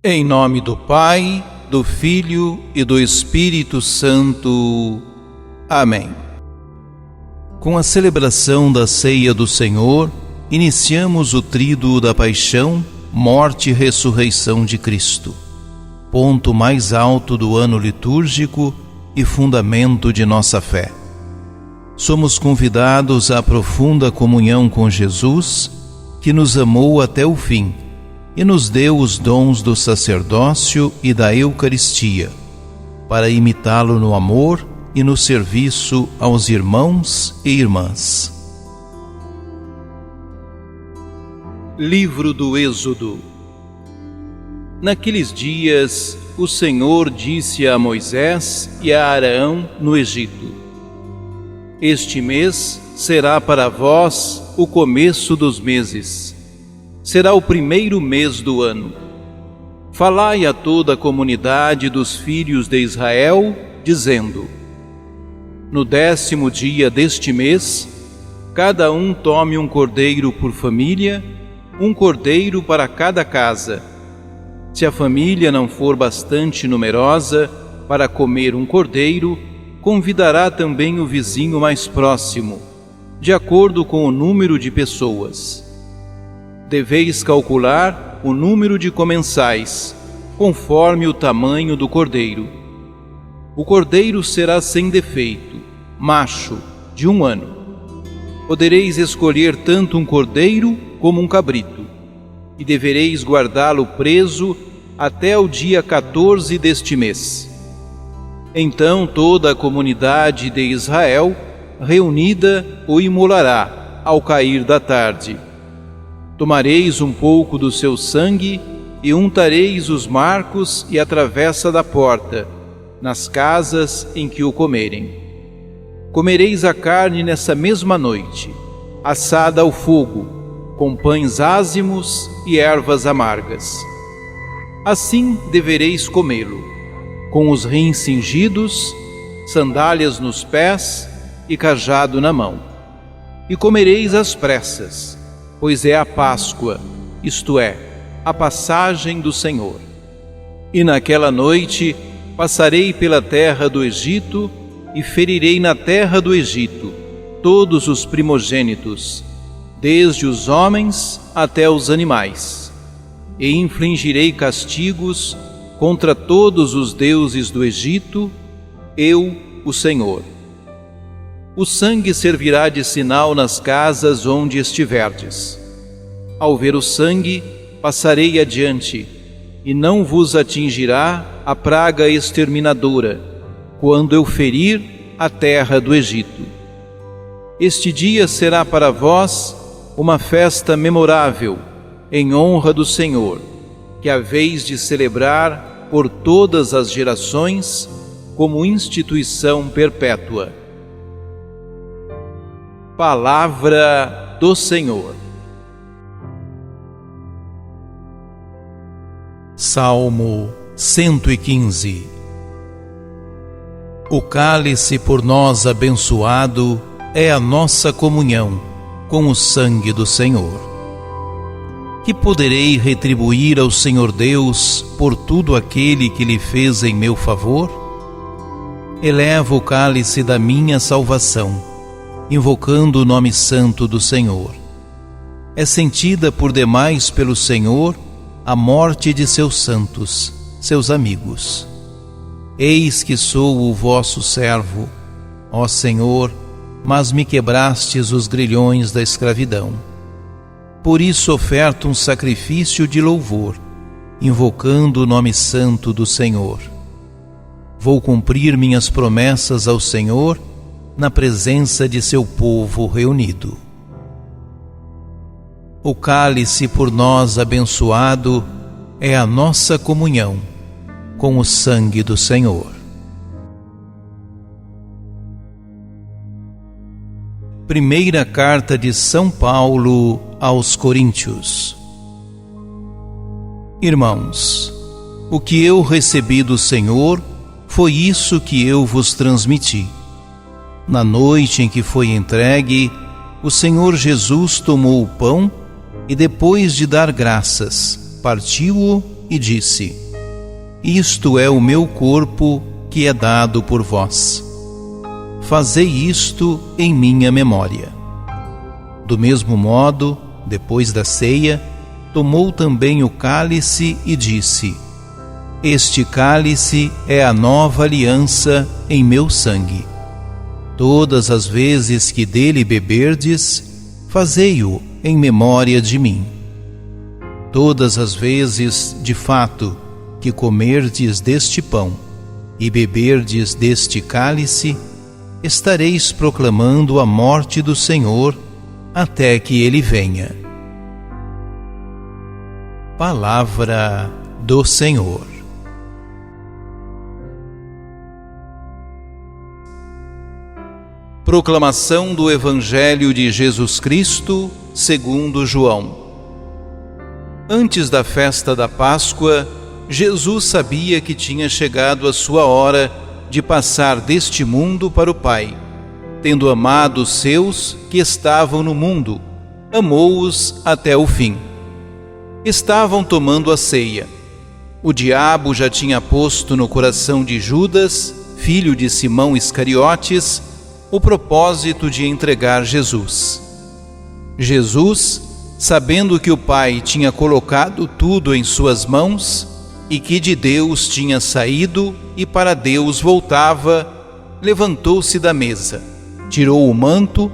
Em nome do Pai, do Filho e do Espírito Santo. Amém. Com a celebração da Ceia do Senhor, iniciamos o tríduo da paixão, morte e ressurreição de Cristo, ponto mais alto do ano litúrgico e fundamento de nossa fé. Somos convidados à profunda comunhão com Jesus, que nos amou até o fim e nos deu os dons do sacerdócio e da Eucaristia, para imitá-lo no amor e no serviço aos irmãos e irmãs. Livro do Êxodo. Naqueles dias, o Senhor disse a Moisés e a Arão no Egito: Este mês será para vós o começo dos meses. Será o primeiro mês do ano. Falai a toda a comunidade dos filhos de Israel, dizendo: No 10º dia deste mês, cada um tome um cordeiro por família, um cordeiro para cada casa. Se a família não for bastante numerosa para comer um cordeiro, convidará também o vizinho mais próximo, de acordo com o número de pessoas. Deveis calcular o número de comensais, conforme o tamanho do cordeiro. O cordeiro será sem defeito, macho, de 1 ano. Podereis escolher tanto um cordeiro como um cabrito, e devereis guardá-lo preso até o dia 14 deste mês. Então toda a comunidade de Israel, reunida, o imolará ao cair da tarde. Tomareis um pouco do seu sangue e untareis os marcos e a travessa da porta, nas casas em que o comerem. Comereis a carne nessa mesma noite, assada ao fogo, com pães ázimos e ervas amargas. Assim devereis comê-lo, com os rins cingidos, sandálias nos pés e cajado na mão. E comereis às pressas, pois é a Páscoa, isto é, a passagem do Senhor. E naquela noite passarei pela terra do Egito e ferirei na terra do Egito todos os primogênitos, desde os homens até os animais, e infligirei castigos contra todos os deuses do Egito, eu, o Senhor. O sangue servirá de sinal nas casas onde estiverdes. Ao ver o sangue, passarei adiante, e não vos atingirá a praga exterminadora, quando eu ferir a terra do Egito. Este dia será para vós uma festa memorável, em honra do Senhor, que haveis de celebrar por todas as gerações, como instituição perpétua. Palavra do Senhor. Salmo 115. O cálice por nós abençoado é a nossa comunhão com o sangue do Senhor. Que poderei retribuir ao Senhor Deus por tudo aquele que lhe fez em meu favor? Elevo o cálice da minha salvação, invocando o nome santo do Senhor. É sentida por demais pelo Senhor a morte de seus santos, seus amigos. Eis que sou o vosso servo, ó Senhor, mas me quebrastes os grilhões da escravidão. Por isso oferto um sacrifício de louvor, invocando o nome santo do Senhor. Vou cumprir minhas promessas ao Senhor, na presença de seu povo reunido. O cálice por nós abençoado é a nossa comunhão com o sangue do Senhor. Primeira carta de São Paulo aos Coríntios. Irmãos, o que eu recebi do Senhor foi isso que eu vos transmiti. Na noite em que foi entregue, o Senhor Jesus tomou o pão e, depois de dar graças, partiu-o e disse: Isto é o meu corpo que é dado por vós. Fazei isto em minha memória. Do mesmo modo, depois da ceia, tomou também o cálice e disse: Este cálice é a nova aliança em meu sangue. Todas as vezes que dele beberdes, fazei-o em memória de mim. Todas as vezes, de fato, que comerdes deste pão e beberdes deste cálice, estareis proclamando a morte do Senhor até que ele venha. Palavra do Senhor. Proclamação do Evangelho de Jesus Cristo, segundo João. Antes da festa da Páscoa, Jesus sabia que tinha chegado a sua hora de passar deste mundo para o Pai. Tendo amado os seus que estavam no mundo, amou-os até o fim. Estavam tomando a ceia. O diabo já tinha posto no coração de Judas, filho de Simão Iscariotes, o propósito de entregar Jesus. Jesus, sabendo que o Pai tinha colocado tudo em suas mãos e que de Deus tinha saído e para Deus voltava, levantou-se da mesa, tirou o manto,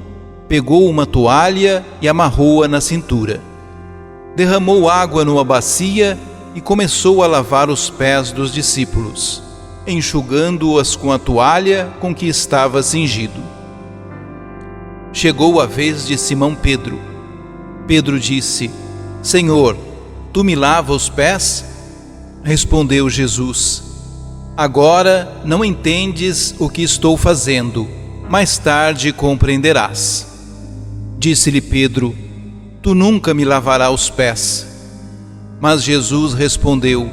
pegou uma toalha e amarrou-a na cintura. Derramou água numa bacia e começou a lavar os pés dos discípulos, enxugando-as com a toalha com que estava cingido. Chegou a vez de Simão Pedro. Pedro disse: Senhor, tu me lavas os pés? Respondeu Jesus: Agora não entendes o que estou fazendo, mais tarde compreenderás. Disse-lhe Pedro: Tu nunca me lavarás os pés. Mas Jesus respondeu: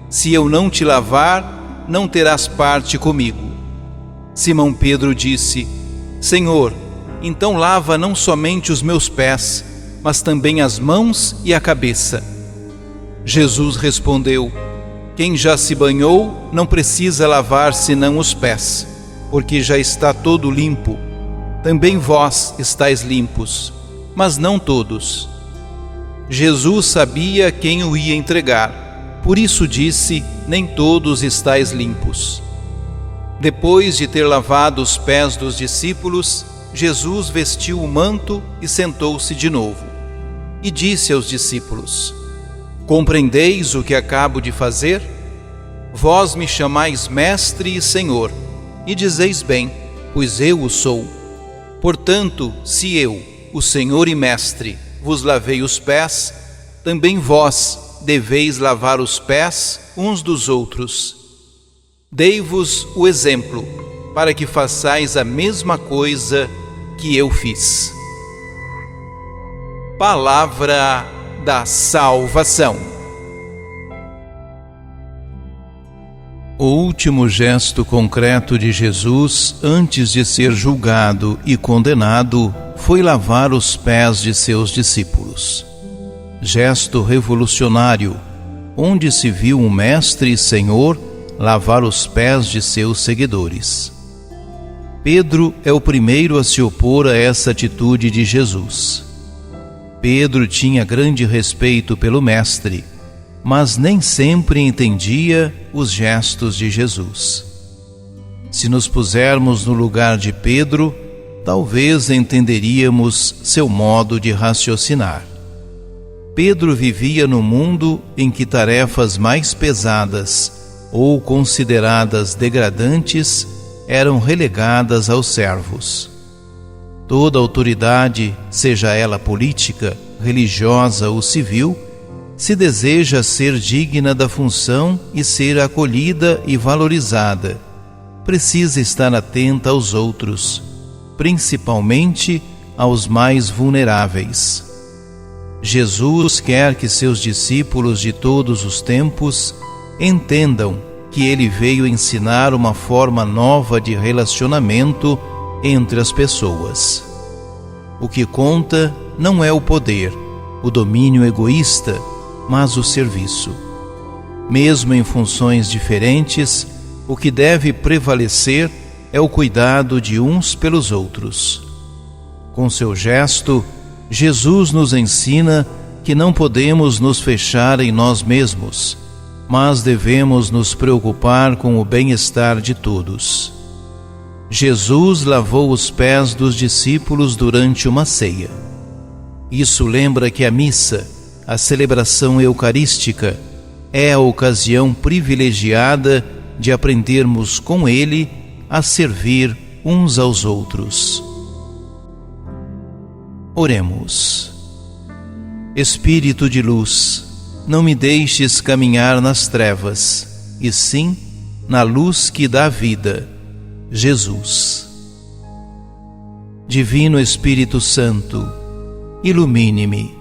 Se eu não te lavar, não terás parte comigo. Simão Pedro disse: Senhor, então lava não somente os meus pés, mas também as mãos e a cabeça. Jesus respondeu: Quem já se banhou não precisa lavar senão os pés, porque já está todo limpo. Também vós estáis limpos, mas não todos. Jesus sabia quem o ia entregar, por isso disse: Nem todos estáis limpos. Depois de ter lavado os pés dos discípulos, Jesus vestiu o manto e sentou-se de novo. E disse aos discípulos: Compreendeis o que acabo de fazer? Vós me chamais Mestre e Senhor, e dizeis bem, pois eu o sou. Portanto, se eu, o Senhor e Mestre, vos lavei os pés, também vós deveis lavar os pés uns dos outros. Dei-vos o exemplo, para que façais a mesma coisa que eu fiz. Palavra da salvação. O último gesto concreto de Jesus antes de ser julgado e condenado foi lavar os pés de seus discípulos. Gesto revolucionário, onde se viu um mestre e senhor lavar os pés de seus seguidores. Pedro é o primeiro a se opor a essa atitude de Jesus. Pedro tinha grande respeito pelo mestre, mas nem sempre entendia os gestos de Jesus. Se nos pusermos no lugar de Pedro, talvez entenderíamos seu modo de raciocinar. Pedro vivia no mundo em que tarefas mais pesadas ou consideradas degradantes eram relegadas aos servos. Toda autoridade, seja ela política, religiosa ou civil, se deseja ser digna da função e ser acolhida e valorizada, precisa estar atenta aos outros, principalmente aos mais vulneráveis. Jesus quer que seus discípulos de todos os tempos entendam que ele veio ensinar uma forma nova de relacionamento entre as pessoas. O que conta não é o poder, o domínio egoísta, mas o serviço. Mesmo em funções diferentes, o que deve prevalecer é o cuidado de uns pelos outros. Com seu gesto, Jesus nos ensina que não podemos nos fechar em nós mesmos, mas devemos nos preocupar com o bem-estar de todos. Jesus lavou os pés dos discípulos durante uma ceia. Isso lembra que a missa, a celebração eucarística, é a ocasião privilegiada de aprendermos com Ele a servir uns aos outros. Oremos. Espírito de luz, não me deixes caminhar nas trevas, e sim na luz que dá vida, Jesus. Divino Espírito Santo, ilumine-me.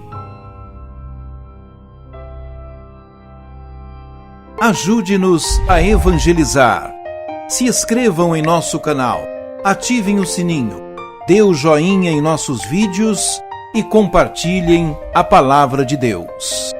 Ajude-nos a evangelizar. Se inscrevam em nosso canal, ativem o sininho, dê o joinha em nossos vídeos e compartilhem a palavra de Deus.